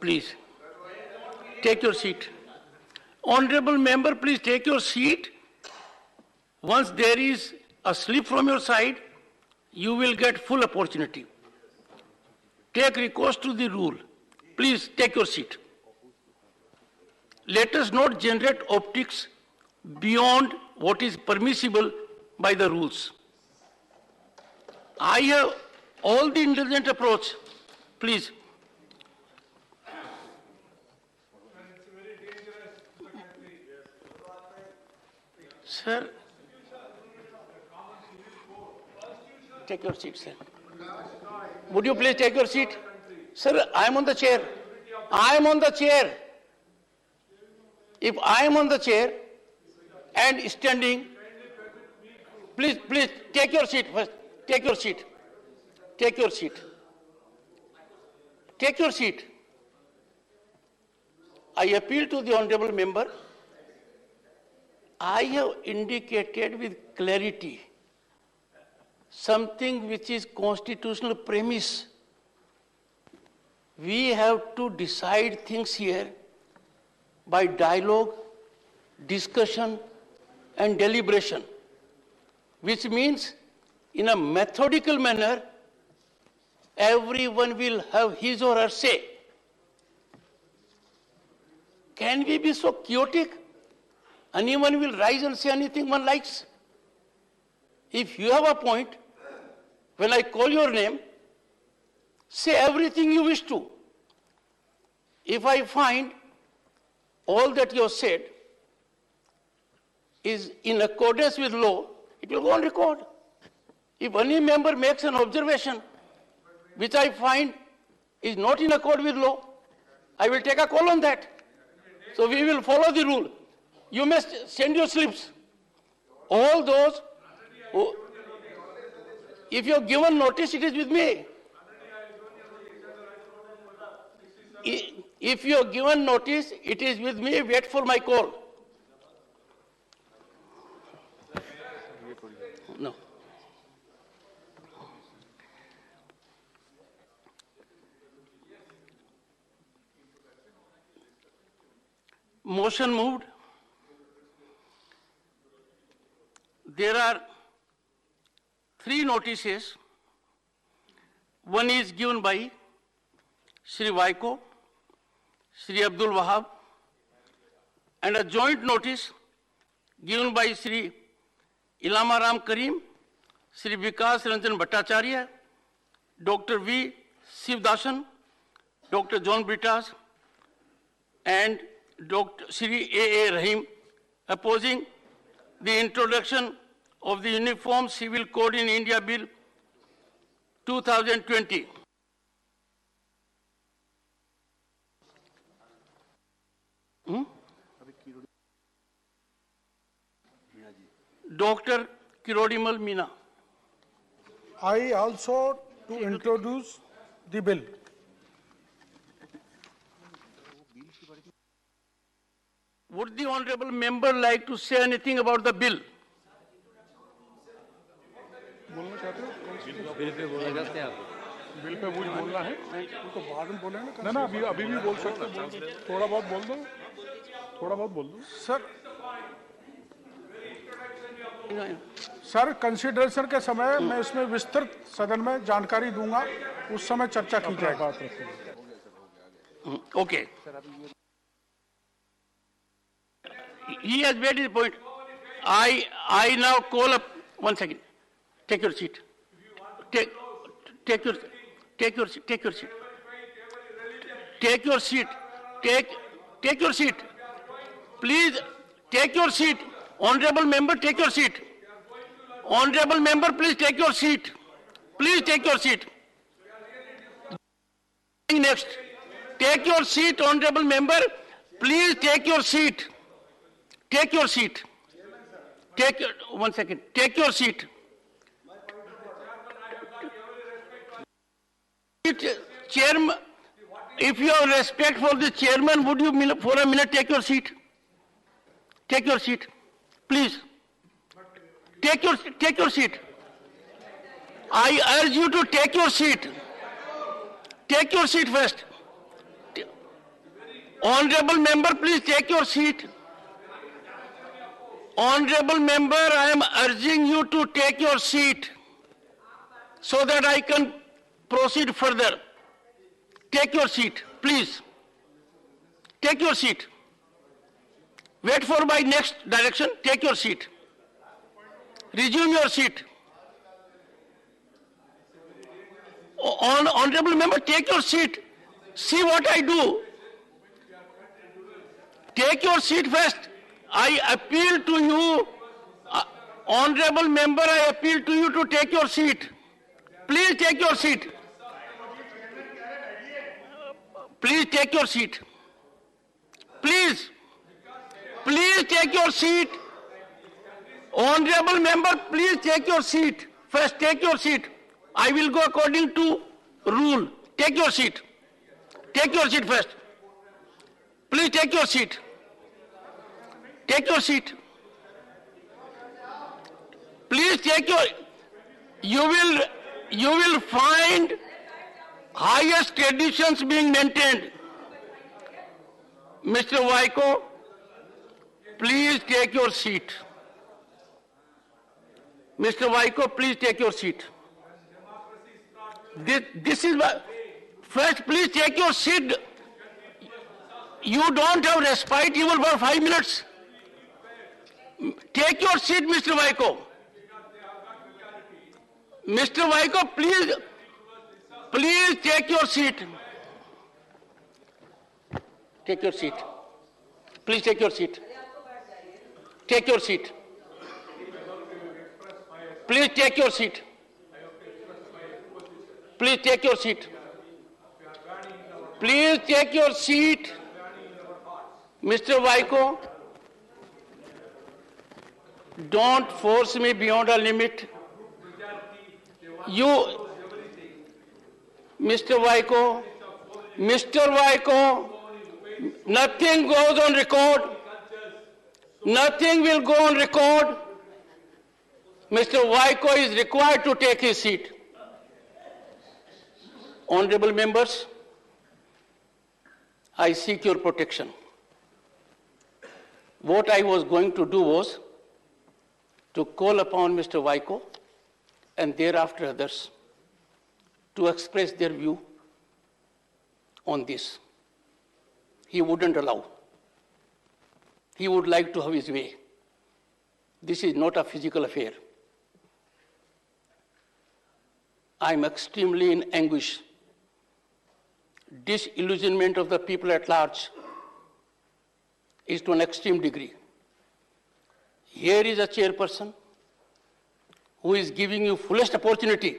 please. Take your seat. Honorable member, please take your seat. Once there is a slip from your side, you will get full opportunity. Take recourse to the rule. Please take your seat. Let us not generate optics beyond what is permissible by the rules. I have all the intelligent approach. Please. Sir, take your seat, sir. Would you please take your seat? Sir, I am on the chair. I am on the chair. If I am on the chair and standing, please take your seat first. Take your seat. Take your seat. Take your seat. I appeal to the honorable member. I have indicated with clarity something which is constitutional premise. We have to decide things here by dialogue, discussion, and deliberation, which means in a methodical manner, everyone will have his or her say. Can we be so chaotic? Anyone will rise and say anything one likes? If you have a point, when I call your name, say everything you wish to. If I find all that you have said is in accordance with law, it will go on record. If any member makes an observation which I find is not in accord with law, I will take a call on that. So we will follow the rule. You must send your slips. All those who, if you have given notice, it is with me. If you have given notice, it is with me. Wait for my call. No. Motion moved. There are 3 notices. One is given by Shri Vaiko, Shri Abdul Wahab, and a joint notice given by Shri Ilama Ram Karim, Shri Vikas Ranjan Bhattacharya, Dr. V. Sivdasan, Dr. John Britas, and Dr. Shri A. Rahim, opposing the introduction of the Uniform Civil Code in India Bill 2020. Dr. Kirodimal Meena. I also to introduce the bill. Would the honorable member like to say anything about the bill? बोलना चाहते हो? Bill pay कुछ बोलना है? उनको बाद में बोले ना? ना अभी भी बोल सकते हो, थोड़ा बहुत बोल दो, थोड़ा बहुत बोल दो। सर कंसिडरेशन के समय मैं इसमें विस्तृत सदन में जानकारी दूंगा, उस समय चर्चा की जाएगी। Okay. He has made his point. I now call up. 1 second. Take your seat. Take your seat. Take your seat. Take your seat. Take your seat. Please take your seat. Honorable member, take your seat. Honorable member, please take your seat. Please take your seat. Next. Take your seat, honorable member. Please take your seat. Take your seat. Take your, 1 second. Take your seat. Chairman, if you have respect for the chairman, would you for a minute take your seat? Take your seat. Please. Take your seat. I urge you to take your seat. Take your seat first. Honorable member, please take your seat. Honorable member, I am urging you to take your seat so that I can proceed further. Take your seat, please. Take your seat. Wait for my next direction. Take your seat. Resume your seat. Honorable member, take your seat. See what I do. Take your seat first. I appeal to you, honorable member, I appeal to you to take your seat. Please take your seat. Please take your seat. Please. Please take your seat. Honorable member, please take your seat. First, take your seat. I will go according to rule. Take your seat. Take your seat first. Please take your seat. Take your seat. Please take your, you will find highest traditions being maintained. Mr. Vaiko, please take your seat. Mr. Vaiko, please take your seat. This is why, first please take your seat. You don't have respite even for 5 minutes. Take your seat, Mr. Vaiko. Mr. Vaiko, please take your seat. Take your seat. Please take your seat. Take your seat. Please take your seat. Please take your seat. Please take your seat. Mr. Vaiko, don't force me beyond a limit. You, Mr. Vaiko, nothing goes on record. Nothing will go on record. Mr. Vaiko is required to take his seat. Honorable members, I seek your protection. What I was going to do was to call upon Mr. Vaiko and thereafter others to express their view on this. He wouldn't allow. He would like to have his way. This is not a physical affair. I am extremely in anguish. Disillusionment of the people at large is to an extreme degree. Here is a chairperson who is giving you fullest opportunity.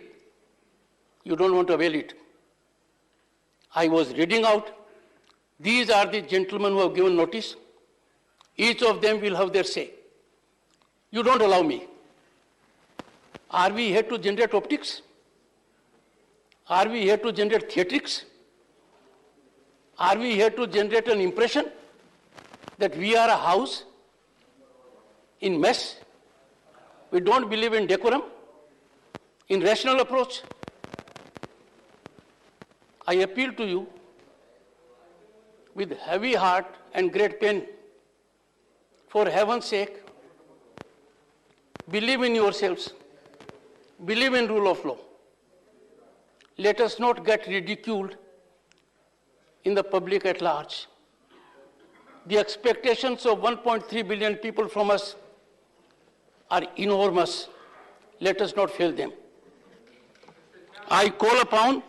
You don't want to avail it. I was reading out. These are the gentlemen who have given notice. Each of them will have their say. You don't allow me. Are we here to generate optics? Are we here to generate theatrics? Are we here to generate an impression that we are a house in mess? We don't believe in decorum, in rational approach. I appeal to you with heavy heart and great pain. For heaven's sake, believe in yourselves. Believe in rule of law. Let us not get ridiculed in the public at large. The expectations of 1.3 billion people from us are enormous. Let us not fail them. I call upon